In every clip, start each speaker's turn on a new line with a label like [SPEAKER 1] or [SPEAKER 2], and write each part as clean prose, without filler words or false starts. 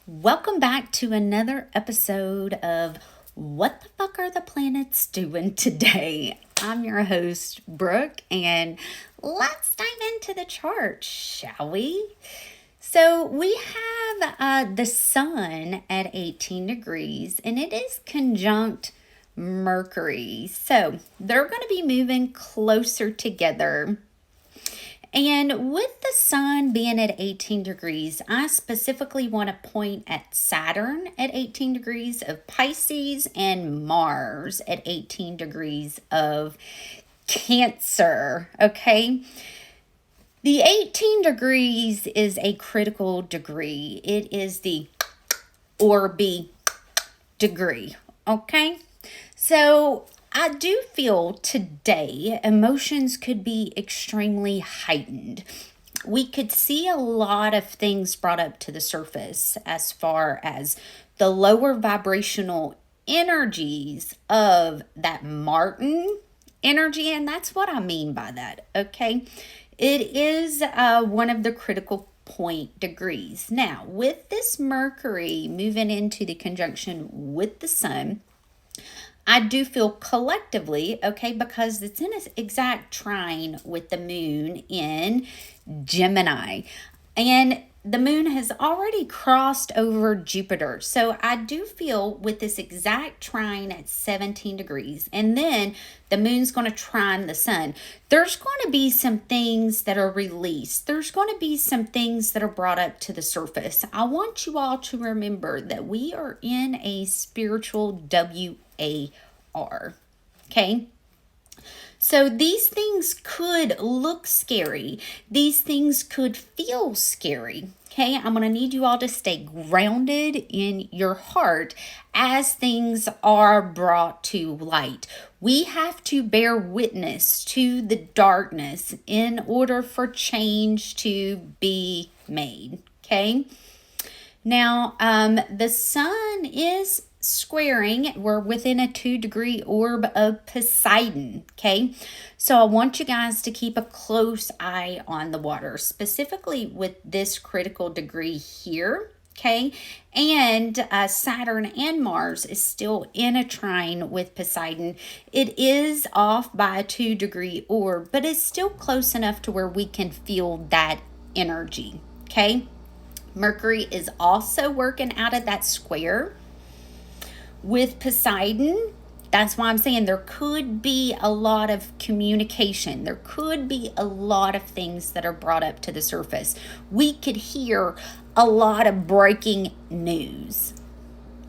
[SPEAKER 1] Welcome back to another episode of What the Fuck Are the Planets Doing Today? I'm your host, Brooke, and let's dive into the chart, shall we? So we have the sun at 18 degrees, and it is conjunct Mercury. So they're going to be moving closer together. And with the sun being at 18 degrees, I specifically want to point at Saturn at 18 degrees of Pisces and Mars at 18 degrees of Cancer, okay? The 18 degrees is a critical degree. It is the Orby degree, okay? So I do feel today emotions could be extremely heightened. We could see a lot of things brought up to the surface as far as the lower vibrational energies of that Martin energy, and that's what I mean by that, okay? It is one of the critical point degrees. Now, with this Mercury moving into the conjunction with the sun, I do feel collectively, okay, because it's in an exact trine with the moon in Gemini. And the moon has already crossed over Jupiter. So I do feel with this exact trine at 17 degrees, and then the moon's going to trine the sun, there's going to be some things that are released. There's going to be some things that are brought up to the surface. I want you all to remember that we are in a spiritual WAR. Okay? So these things could look scary. These things could feel scary. Okay, I'm going to need you all to stay grounded in your heart as things are brought to light. We have to bear witness to the darkness in order for change to be made. Okay, now the sun is squaring, we're within a 2-degree orb of Poseidon, okay? So I want you guys to keep a close eye on the water, specifically with this critical degree here, okay? And Saturn and Mars is still in a trine with Poseidon. It is off by a 2-degree orb, but it's still close enough to where we can feel that energy, okay? Mercury is also working out of that square with Poseidon. That's why I'm saying there could be a lot of communication. There could be a lot of things that are brought up to the surface. We could hear a lot of breaking news.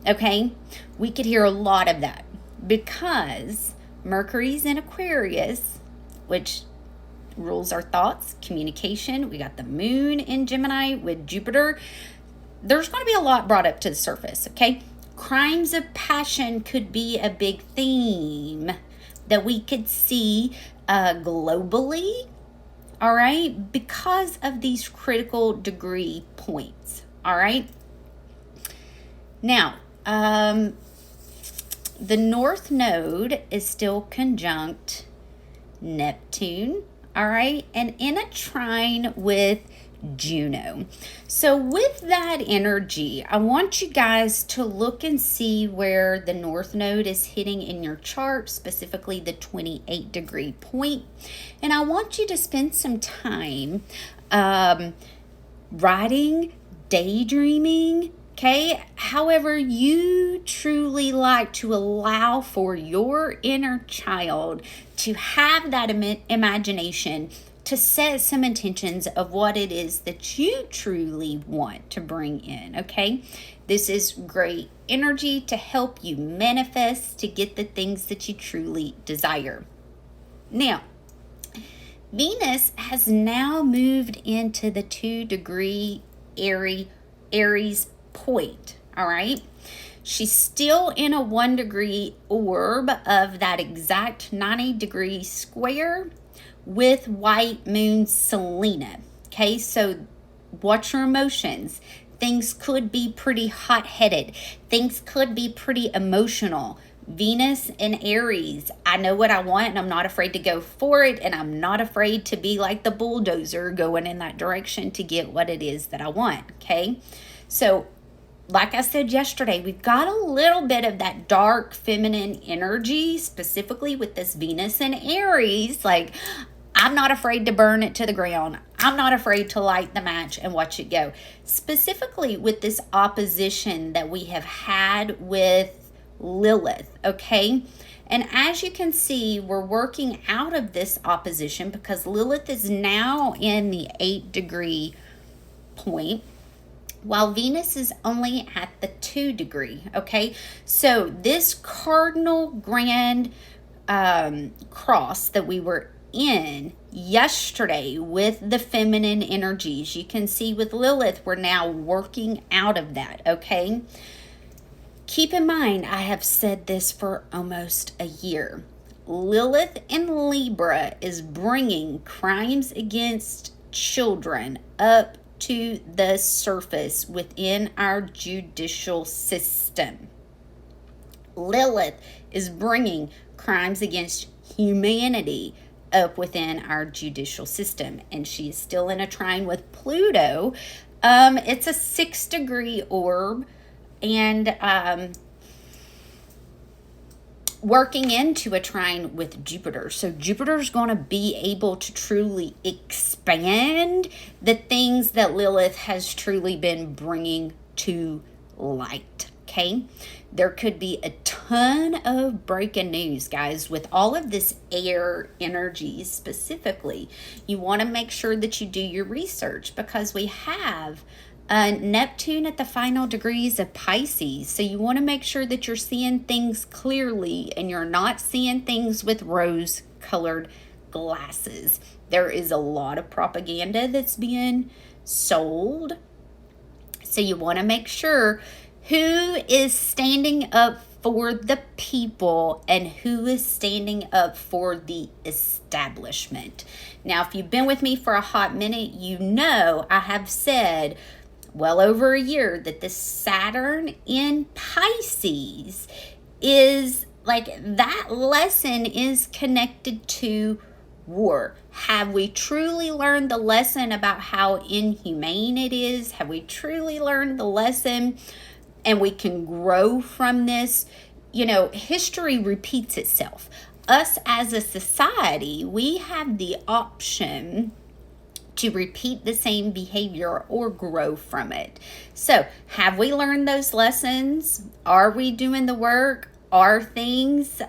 [SPEAKER 1] Okay? We could hear a lot of that because Mercury's in Aquarius, which rules our thoughts, communication. We got the moon in Gemini with Jupiter. There's going to be a lot brought up to the surface, okay? Crimes of passion could be a big theme that we could see globally, all right, because of these critical degree points, all right? Now, the North Node is still conjunct Neptune, all right, and in a trine with Juno. So with that energy, I want you guys to look and see where the North Node is hitting in your chart, specifically the 28-degree point. And I want you to spend some time writing, daydreaming, okay? However you truly like to allow for your inner child to have that imagination, to set some intentions of what it is that you truly want to bring in, okay? This is great energy to help you manifest, to get the things that you truly desire. Now, Venus has now moved into the 2-degree Aries point, all right? She's still in a 1-degree orb of that exact 90-degree square with white moon Selena. Okay, so watch your emotions. Things could be pretty hot-headed. Things could be pretty emotional. Venus in Aries, I know what I want and I'm not afraid to go for it, and I'm not afraid to be like the bulldozer going in that direction to get what it is that I want, okay? So like I said yesterday, we've got a little bit of that dark feminine energy, specifically with this Venus in Aries. Like, I'm not afraid to burn it to the ground. I'm not afraid to light the match and watch it go. Specifically with this opposition that we have had with Lilith, okay? And as you can see, we're working out of this opposition because Lilith is now in the 8-degree point, while Venus is only at the 2-degree, okay? So this cardinal grand cross that we were in yesterday with the feminine energies, you can see with Lilith, we're now working out of that, okay? Keep in mind, I have said this for almost a year. Lilith in Libra is bringing crimes against children up to the surface within our judicial system. Lilith is bringing crimes against humanity up within our judicial system, and she is still in a trine with Pluto. It's a 6-degree orb, and working into a trine with Jupiter. So Jupiter's going to be able to truly expand the things that Lilith has truly been bringing to light, okay? There could be a ton of breaking news, guys, with all of this air energy specifically. You want to make sure that you do your research because we have Neptune at the final degrees of Pisces. So you want to make sure that you're seeing things clearly and you're not seeing things with rose-colored glasses. There is a lot of propaganda that's being sold. So you want to make sure who is standing up for the people and who is standing up for the establishment. Now, if you've been with me for a hot minute, you know I have said well over a year that the Saturn in Pisces is like that lesson is connected to war. Have we truly learned the lesson about how inhumane it is? Have we truly learned the lesson and we can grow from this? You know, history repeats itself. Us as a society, we have the option to repeat the same behavior or grow from it. So, have we learned those lessons? Are we doing the work? Are things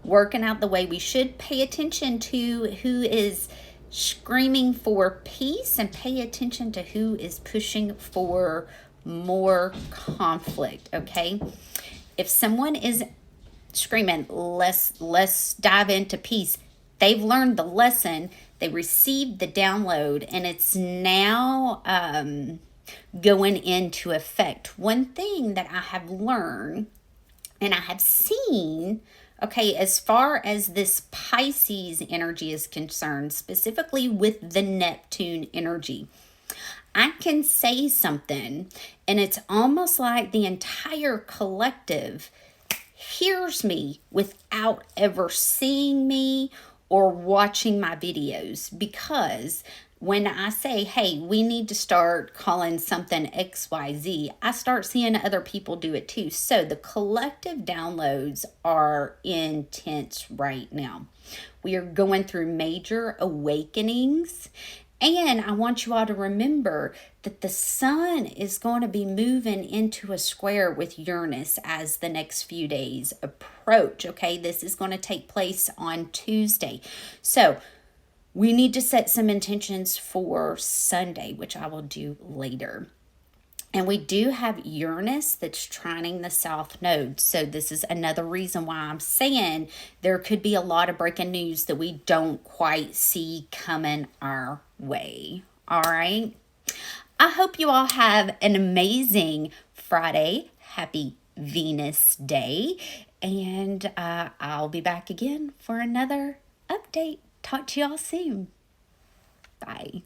[SPEAKER 1] working out the way we should? Pay attention to who is screaming for peace and pay attention to who is pushing for more conflict, okay? If someone is screaming, let's dive into peace, they've learned the lesson. They received the download and it's now going into effect. One thing that I have learned and I have seen, okay, as far as this Pisces energy is concerned, specifically with the Neptune energy, I can say something and it's almost like the entire collective hears me without ever seeing me or watching my videos, because when I say, hey, we need to start calling something XYZ, I start seeing other people do it too. So the collective downloads are intense right now. We are going through major awakenings. And I want you all to remember that the sun is going to be moving into a square with Uranus as the next few days approach. Okay, this is going to take place on Tuesday. So we need to set some intentions for Sunday, which I will do later. And we do have Uranus that's trining the South Node. So this is another reason why I'm saying there could be a lot of breaking news that we don't quite see coming our way. All right. I hope you all have an amazing Friday. Happy Venus Day. And I'll be back again for another update. Talk to y'all soon. Bye.